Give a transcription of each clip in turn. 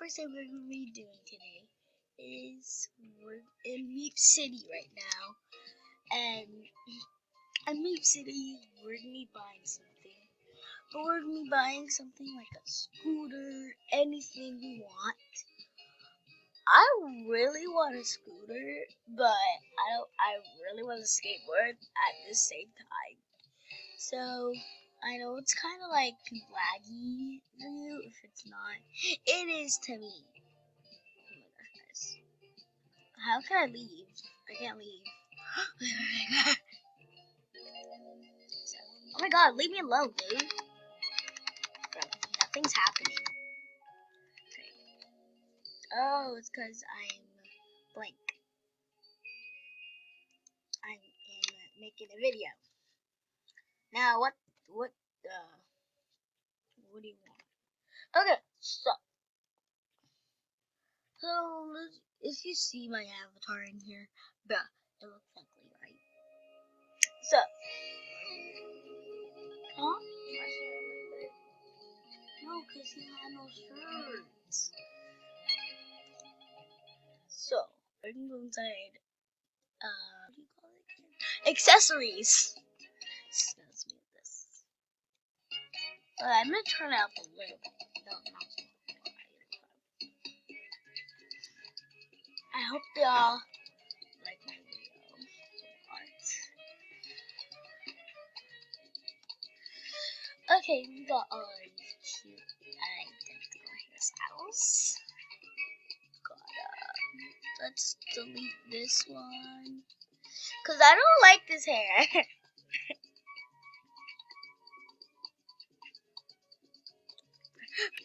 first thing we're going to be doing today is we're in Meep City right now. And at Meep City, we're going to be buying something. But we're going to be buying something like a scooter, anything we want. I really want a scooter, but I really want a skateboard at the same time. So I know it's kind of like laggy for you if it's not. It is to me. Oh my gosh, guys. How can I leave? I can't leave. Oh my god, leave me alone, dude. Bro, nothing's happening. Okay. Oh, it's because I'm blank. I am making a video. Now, what do you want? Okay, so if you see my avatar in here, bruh, it looks ugly, right? So, huh? No, because he had no shirts. So, we're gonna go inside, what do you call it again? Accessories. Smells me with this. I'm gonna turn out the lid. No, not so. I hope y'all like my video. Okay, we got all these cute identical hairstyles. Let's delete this one. Cause I don't like this hair.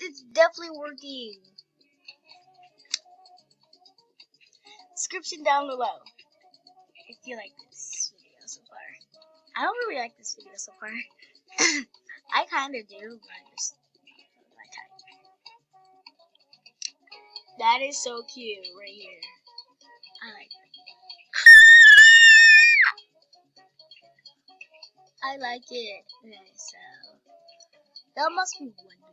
It's definitely working. Description down below if you like this video so far. I don't really like this video so far. I kinda do, but I just don't like it. That is so cute right here. I like it. I like it. Okay, so that must be wondering.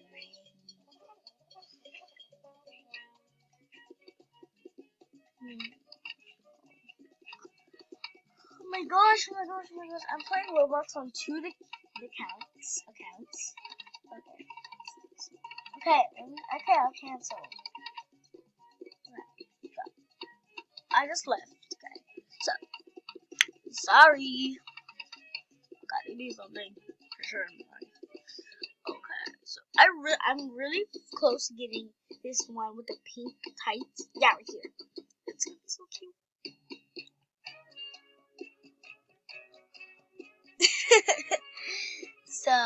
Oh my gosh, oh my gosh, oh my gosh. I'm playing Roblox on two accounts. Okay, I'll cancel. I just left. Okay. So, sorry. Gotta do something. For sure. Okay, so I'm really close to getting this one with the pink tights. Yeah, right here. It's so cute. So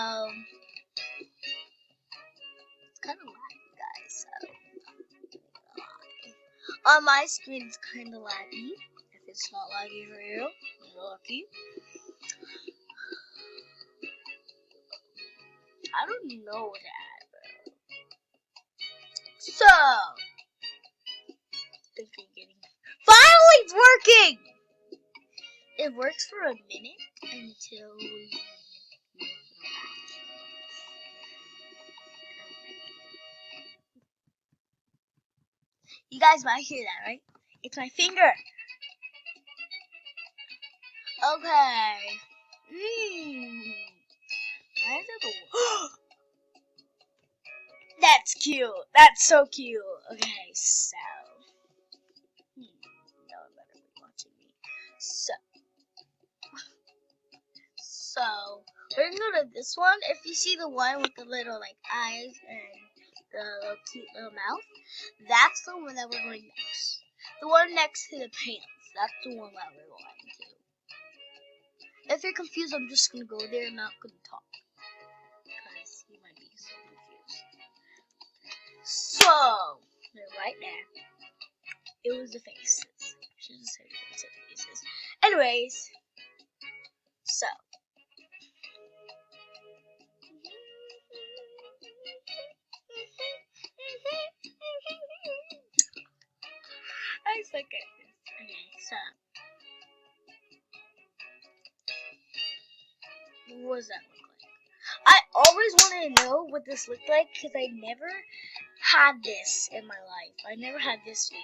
it's kind of laggy, guys. So on my screen, it's kind of laggy. If it's not laggy for you, you're lucky. I don't know what to add, bro. So, finally, it's working. It works for a minute until we. You guys might hear that, right? It's my finger. Okay. Why is it the That's cute. That's so cute. Okay, so no one better be watching me. So we're gonna go to this one. If you see the one with the little like eyes and the little cute little mouth, that's the one that we're going next. The one next to the pants. That's the one that we're going to. If you're confused, I'm just gonna go there and not gonna talk. Because you might be so confused. So, they're right there. It was the faces. I should just say it was the faces. Anyways, so. I suck at this. Okay, so. What does that look like? always wanted to know what this looked like because I never had this in my life. I never had this thing.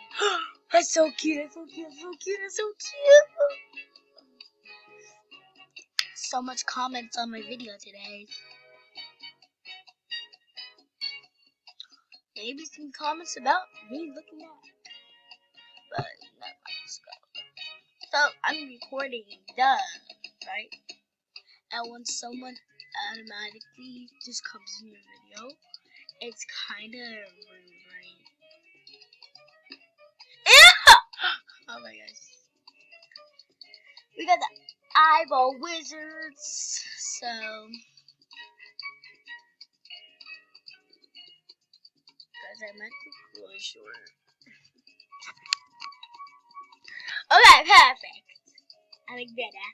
That's so cute. That's so cute. That's so cute. That's so cute. So much comments on my video today. Maybe some comments about me looking at. But no, let's go. So I'm recording, duh, right? And when someone automatically just comes in your video, it's kind of rude, right? Oh my gosh. We got the eyeball wizards. So guys, I might look really short. Okay, perfect. I like better.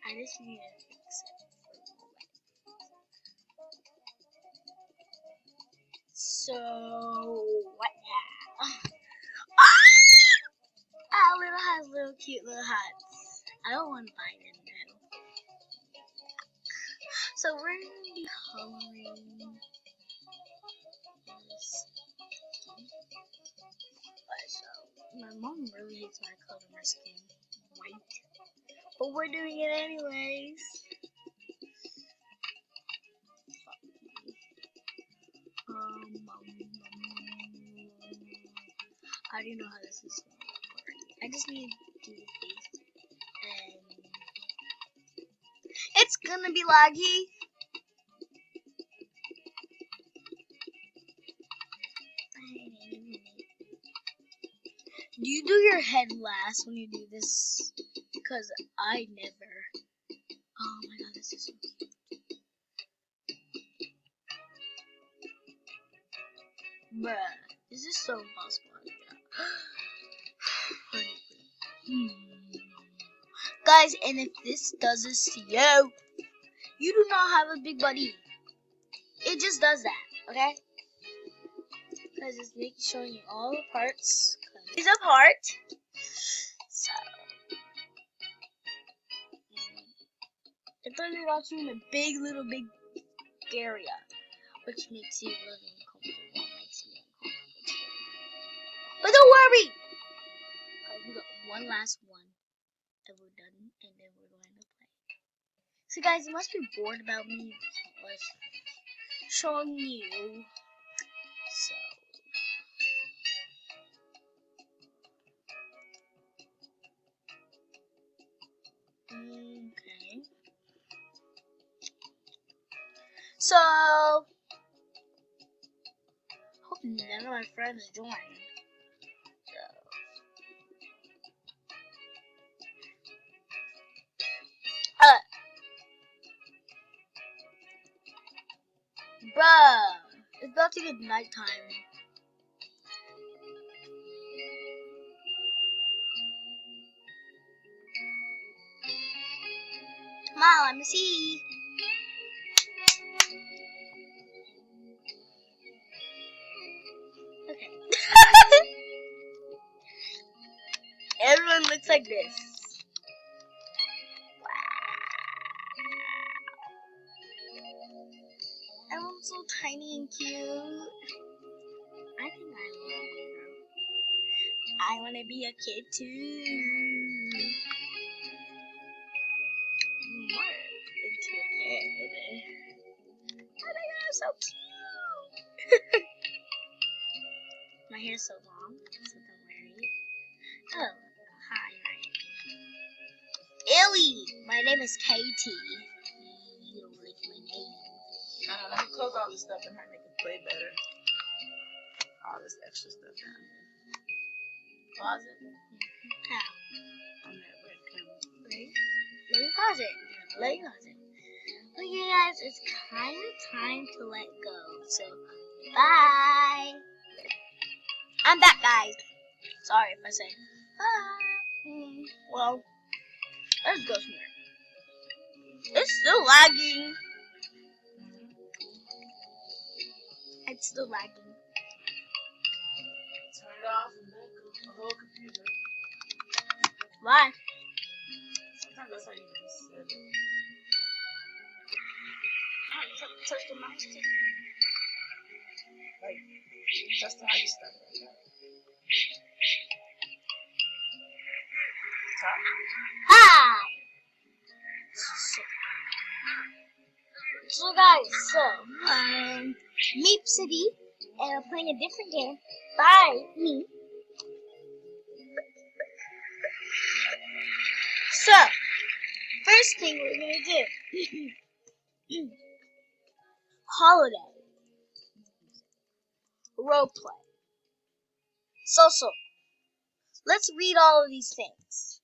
I just need to fix it. So what now? Ah, little hats, little cute little hats. I don't want to buy them though. So we're gonna be coloring this. So my mom really hates when I color my skin white, but we're doing it anyways. I don't know how this is going to work. I just need to do the face, and it's gonna be laggy. Do you do your head last when you do this? Because I never. Oh my god, this is so cute. Bruh, this is so impossible. Guys, and if this does this to you, you do not have a big body. It just does that, okay? Because it's making showing you all the parts. It's a part. So it's only watching a big area, which makes you really uncomfortable. But don't worry! We got one last one. And we're done, and then we're going to play. So guys, you must be bored about me like showing you. So okay. So hope none of my friends join. Bruh, it's about to get nighttime. Come on, let me see. Okay. Everyone looks like this. Everyone's so tiny and cute. I think I love it. I want to be a kid too. More into a kid. Oh my god, I'm so cute. My hair's so long, so don't worry. Oh, hi. Illy, my name is Katie. You don't like my name. Let me close all this stuff and make it play better. All this extra stuff down here. Pause it. How? On that webcam. Right? Let me pause it. Okay, guys, it's kind of time to let go. So, bye. I'm back, guys. Sorry if I said bye. Well, let's go somewhere. It's still lagging. It's still lagging. Turn it off and then go to the whole computer. Why? Sometimes that's how you reset it. touch the mouse too. Like, that's how you start it. Top. Hi! So guys, Meep City, and I'm playing a different game by me. So, first thing we're gonna do, holiday, roleplay, social. Let's read all of these things.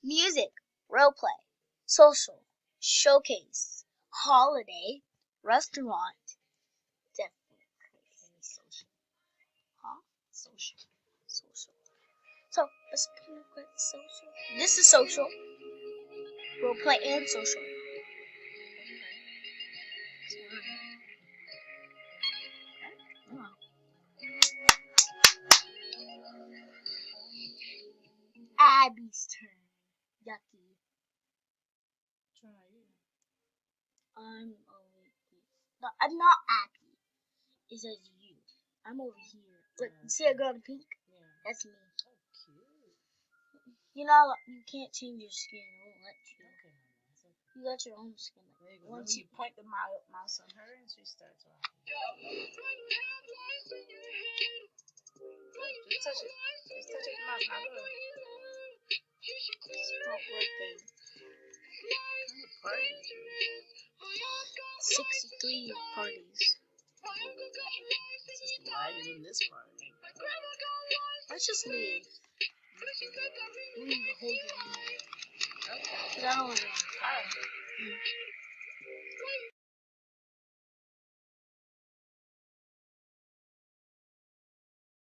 Music, roleplay, social, showcase, holiday, restaurant, definitely social. Huh? Social. So, let's put social. This is social. Roleplay and social. Abby's turn. Yucky. I'm not Abby. It says you. I'm over here. Look, see a girl in pink? Yeah. That's me. Oh, cute. You know, you can't change your skin. It won't let you. Okay. You got your own skin. Like, once you point the mouse on her and she starts walking. Just touch it. Just touch it with the mouse. Now go. It's not working. 63 parties. Just lagging in this party. Let's just leave. Leave the whole game. Okay. Because I don't want to.